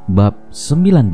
Bab 19.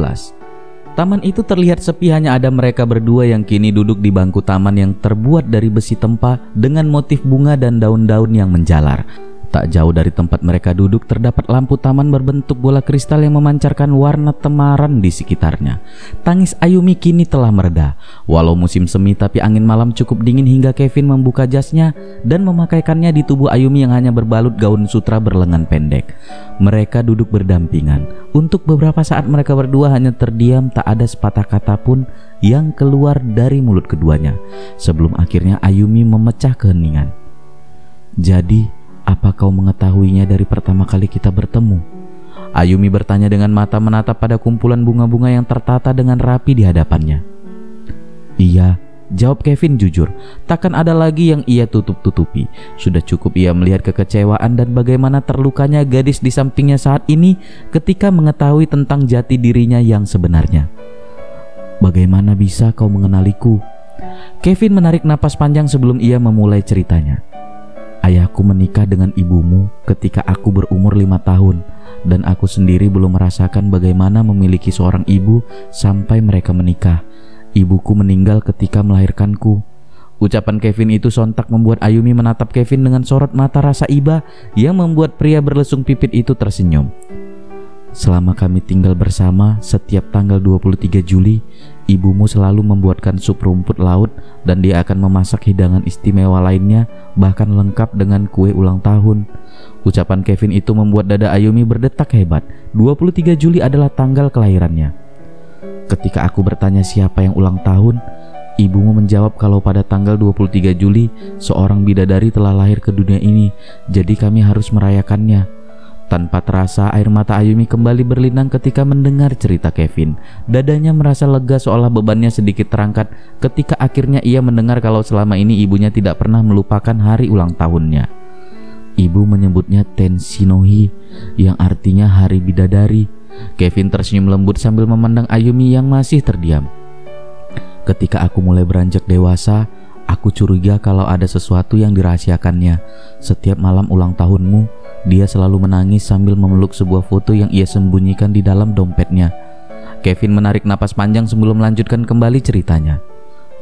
Taman itu terlihat sepi, hanya ada mereka berdua yang kini duduk di bangku taman yang terbuat dari besi tempa dengan motif bunga dan daun-daun yang menjalar. Tak jauh dari tempat mereka duduk terdapat lampu taman berbentuk bola kristal yang memancarkan warna temaram di sekitarnya. Tangis Ayumi kini telah mereda. Walau musim semi, tapi angin malam cukup dingin hingga Kevin membuka jasnya dan memakaikannya di tubuh Ayumi yang hanya berbalut gaun sutra berlengan pendek. Mereka duduk berdampingan. Untuk beberapa saat mereka berdua hanya terdiam, tak ada sepatah kata pun yang keluar dari mulut keduanya. Sebelum akhirnya Ayumi memecah keheningan. "Jadi, apa kau mengetahuinya dari pertama kali kita bertemu?" Ayumi bertanya dengan mata menatap pada kumpulan bunga-bunga yang tertata dengan rapi di hadapannya. "Iya," jawab Kevin jujur. Takkan ada lagi yang ia tutup-tutupi. Sudah cukup ia melihat kekecewaan dan bagaimana terlukanya gadis di sampingnya saat ini ketika mengetahui tentang jati dirinya yang sebenarnya. "Bagaimana bisa kau mengenaliku?" Kevin menarik napas panjang sebelum ia memulai ceritanya. "Ayahku menikah dengan ibumu ketika aku berumur 5 tahun dan aku sendiri belum merasakan bagaimana memiliki seorang ibu sampai mereka menikah. Ibuku meninggal ketika melahirkanku." Ucapan Kevin itu sontak membuat Ayumi menatap Kevin dengan sorot mata rasa iba yang membuat pria berlesung pipit itu tersenyum. "Selama kami tinggal bersama, setiap tanggal 23 Juli, ibumu selalu membuatkan sup rumput laut dan dia akan memasak hidangan istimewa lainnya, bahkan lengkap dengan kue ulang tahun." Ucapan Kevin itu membuat dada Ayumi berdetak hebat. 23 Juli adalah tanggal kelahirannya. "Ketika aku bertanya siapa yang ulang tahun, ibumu menjawab kalau pada tanggal 23 Juli seorang bidadari telah lahir ke dunia ini, jadi kami harus merayakannya." Tanpa terasa air mata Ayumi kembali berlinang ketika mendengar cerita Kevin. Dadanya merasa lega seolah bebannya sedikit terangkat ketika akhirnya ia mendengar kalau selama ini ibunya tidak pernah melupakan hari ulang tahunnya. Ibu menyebutnya Tensinohi, yang artinya hari bidadari. Kevin tersenyum lembut sambil memandang Ayumi yang masih terdiam. "Ketika aku mulai beranjak dewasa, aku curiga kalau ada sesuatu yang dirahasiakannya. Setiap malam ulang tahunmu, dia selalu menangis sambil memeluk sebuah foto yang ia sembunyikan di dalam dompetnya." Kevin menarik napas panjang sebelum melanjutkan kembali ceritanya.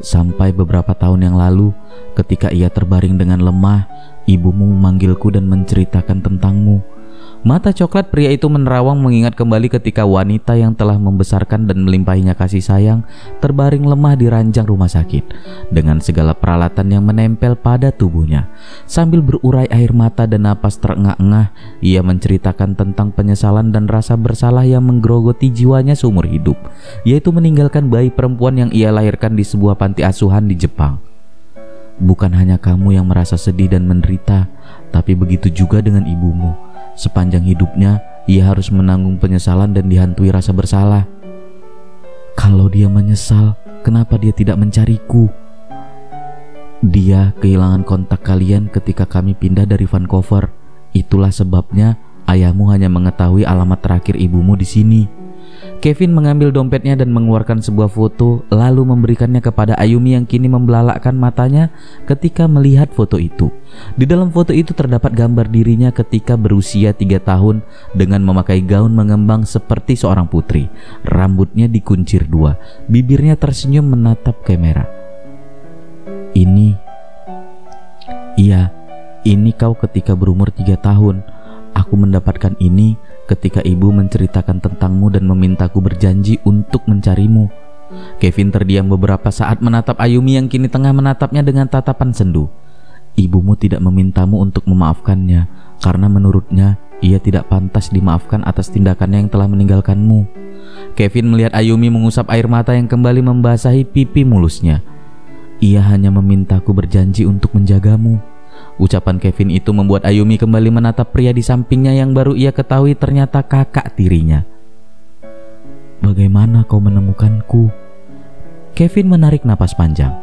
"Sampai beberapa tahun yang lalu, ketika ia terbaring dengan lemah, ibumu memanggilku dan menceritakan tentangmu." Mata coklat pria itu menerawang mengingat kembali ketika wanita yang telah membesarkan dan melimpahinya kasih sayang terbaring lemah di ranjang rumah sakit dengan segala peralatan yang menempel pada tubuhnya. Sambil berurai air mata dan napas terengah-engah, ia menceritakan tentang penyesalan dan rasa bersalah yang menggerogoti jiwanya seumur hidup, yaitu meninggalkan bayi perempuan yang ia lahirkan di sebuah panti asuhan di Jepang. "Bukan hanya kamu yang merasa sedih dan menderita, tapi begitu juga dengan ibumu. Sepanjang hidupnya, ia harus menanggung penyesalan dan dihantui rasa bersalah. Kalau dia menyesal, kenapa dia tidak mencariku? Dia kehilangan kontak kalian ketika kami pindah dari Vancouver. Itulah sebabnya ayahmu hanya mengetahui alamat terakhir ibumu di sini." Kevin mengambil dompetnya dan mengeluarkan sebuah foto, lalu memberikannya kepada Ayumi yang kini membelalakkan matanya ketika melihat foto itu. Di dalam foto itu terdapat gambar dirinya ketika berusia 3 tahun dengan memakai gaun mengembang seperti seorang putri. Rambutnya dikuncir 2, bibirnya tersenyum menatap kamera. Ini kau ketika berumur 3 tahun. Aku mendapatkan ini ketika ibu menceritakan tentangmu dan memintaku berjanji untuk mencarimu." Kevin terdiam beberapa saat menatap Ayumi yang kini tengah menatapnya dengan tatapan sendu. "Ibumu tidak memintamu untuk memaafkannya karena menurutnya ia tidak pantas dimaafkan atas tindakannya yang telah meninggalkanmu." Kevin melihat Ayumi mengusap air mata yang kembali membasahi pipi mulusnya. "Ia hanya memintaku berjanji untuk menjagamu." Ucapan Kevin itu membuat Ayumi kembali menatap pria di sampingnya yang baru ia ketahui ternyata kakak tirinya. "Bagaimana kau menemukanku?" Kevin menarik napas panjang.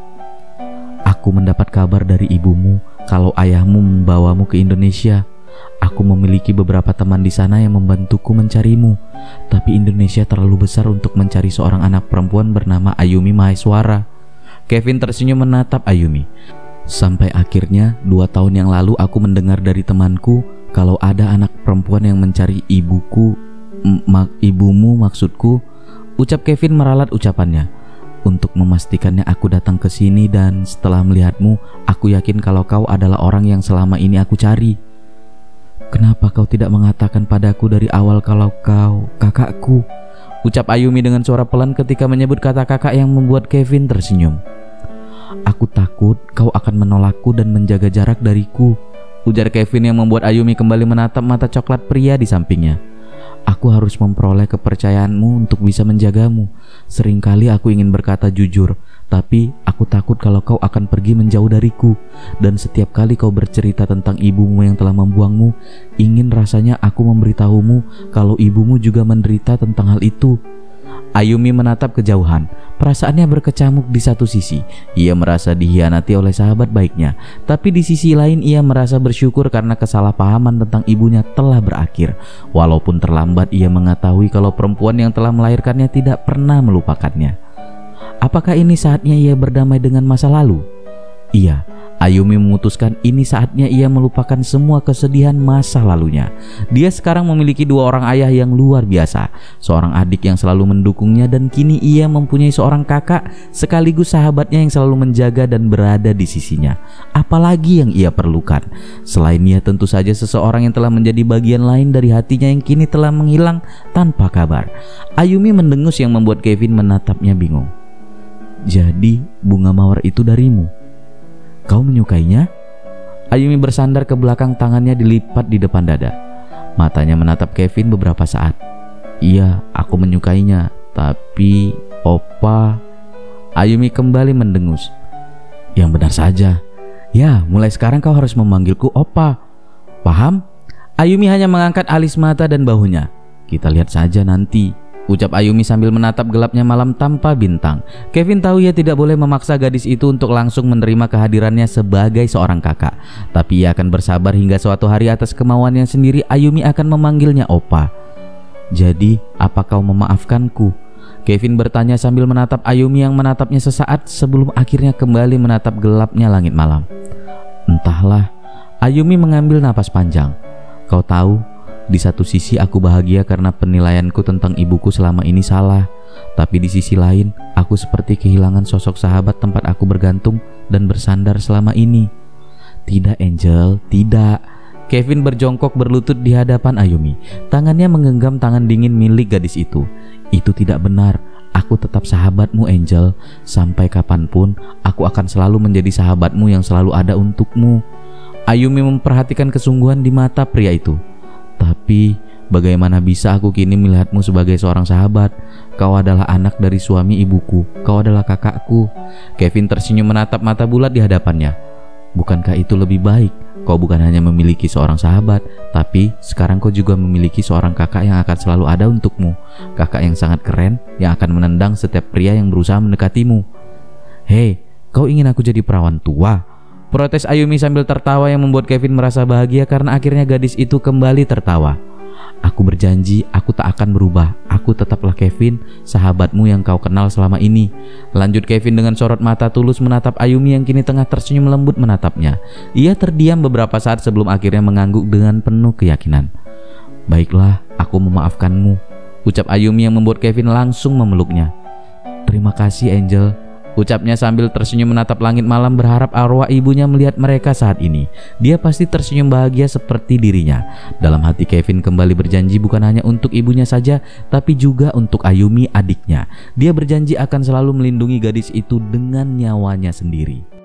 "Aku mendapat kabar dari ibumu kalau ayahmu membawamu ke Indonesia. Aku memiliki beberapa teman di sana yang membantuku mencarimu, tapi Indonesia terlalu besar untuk mencari seorang anak perempuan bernama Ayumi Maheswara." Kevin tersenyum menatap Ayumi. "Sampai akhirnya 2 tahun yang lalu aku mendengar dari temanku kalau ada anak perempuan yang mencari ibuku Ibumu maksudku, ucap Kevin meralat ucapannya. Untuk memastikannya aku datang ke sini dan setelah melihatmu, aku yakin kalau kau adalah orang yang selama ini aku cari. Kenapa kau tidak mengatakan padaku dari awal kalau kau kakakku? Ucap Ayumi dengan suara pelan ketika menyebut kata kakak yang membuat Kevin tersenyum. Aku takut kau akan menolakku dan menjaga jarak dariku, ujar Kevin yang membuat Ayumi kembali menatap mata coklat pria di sampingnya. Aku harus memperoleh kepercayaanmu untuk bisa menjagamu. Seringkali aku ingin berkata jujur, tapi aku takut kalau kau akan pergi menjauh dariku. Dan setiap kali kau bercerita tentang ibumu yang telah membuangmu, ingin rasanya aku memberitahumu kalau ibumu juga menderita tentang hal itu. Ayumi menatap kejauhan. Perasaannya berkecamuk di satu sisi. Ia merasa dihianati oleh sahabat baiknya, tapi di sisi lain ia merasa bersyukur karena kesalahpahaman tentang ibunya telah berakhir. Walaupun terlambat, ia mengetahui kalau perempuan yang telah melahirkannya tidak pernah melupakannya. Apakah ini saatnya ia berdamai dengan masa lalu? Iya. Ayumi memutuskan ini saatnya ia melupakan semua kesedihan masa lalunya. Dia sekarang memiliki dua orang ayah yang luar biasa, seorang adik yang selalu mendukungnya, dan kini ia mempunyai seorang kakak sekaligus sahabatnya yang selalu menjaga dan berada di sisinya. Apalagi yang ia perlukan? Selain ia tentu saja seseorang yang telah menjadi bagian lain dari hatinya yang kini telah menghilang tanpa kabar. Ayumi mendengus yang membuat Kevin menatapnya bingung. Jadi bunga mawar itu darimu? Kau menyukainya? Ayumi bersandar ke belakang, tangannya dilipat di depan dada. Matanya menatap Kevin beberapa saat. Iya, aku menyukainya, tapi Opa... Ayumi kembali mendengus. Yang benar saja. Ya, mulai sekarang kau harus memanggilku Opa. Paham? Ayumi hanya mengangkat alis mata dan bahunya. Kita lihat saja nanti, ucap Ayumi sambil menatap gelapnya malam tanpa bintang. Kevin tahu ia tidak boleh memaksa gadis itu untuk langsung menerima kehadirannya sebagai seorang kakak. Tapi ia akan bersabar hingga suatu hari atas kemauannya sendiri Ayumi akan memanggilnya Opa. Jadi, apa kau memaafkanku? Kevin bertanya sambil menatap Ayumi yang menatapnya sesaat sebelum akhirnya kembali menatap gelapnya langit malam. Entahlah. Ayumi mengambil napas panjang. Kau tahu, di satu sisi aku bahagia karena penilaianku tentang ibuku selama ini salah. Tapi di sisi lain, aku seperti kehilangan sosok sahabat tempat aku bergantung dan bersandar selama ini. Tidak, Angel, tidak. Kevin berjongkok berlutut di hadapan Ayumi. Tangannya menggenggam tangan dingin milik gadis itu. Itu tidak benar. Aku tetap sahabatmu, Angel. Sampai kapanpun, aku akan selalu menjadi sahabatmu yang selalu ada untukmu. Ayumi memperhatikan kesungguhan di mata pria itu. Tapi bagaimana bisa aku kini melihatmu sebagai seorang sahabat? Kau adalah anak dari suami ibuku. Kau adalah kakakku. Kevin tersenyum menatap mata bulat di hadapannya. Bukankah itu lebih baik? Kau bukan hanya memiliki seorang sahabat, tapi sekarang kau juga memiliki seorang kakak yang akan selalu ada untukmu. Kakak yang sangat keren, yang akan menendang setiap pria yang berusaha mendekatimu. Hei, kau ingin aku jadi perawan tua? Protes Ayumi sambil tertawa yang membuat Kevin merasa bahagia karena akhirnya gadis itu kembali tertawa. Aku berjanji aku tak akan berubah. Aku tetaplah Kevin, sahabatmu yang kau kenal selama ini. Lanjut Kevin dengan sorot mata tulus menatap Ayumi yang kini tengah tersenyum lembut menatapnya. Ia terdiam beberapa saat sebelum akhirnya mengangguk dengan penuh keyakinan. Baiklah, aku memaafkanmu, ucap Ayumi yang membuat Kevin langsung memeluknya. Terima kasih, Angel, ucapnya sambil tersenyum menatap langit malam berharap arwah ibunya melihat mereka saat ini. Dia pasti tersenyum bahagia seperti dirinya. Dalam hati Kevin kembali berjanji bukan hanya untuk ibunya saja, tapi juga untuk Ayumi adiknya. Dia berjanji akan selalu melindungi gadis itu dengan nyawanya sendiri.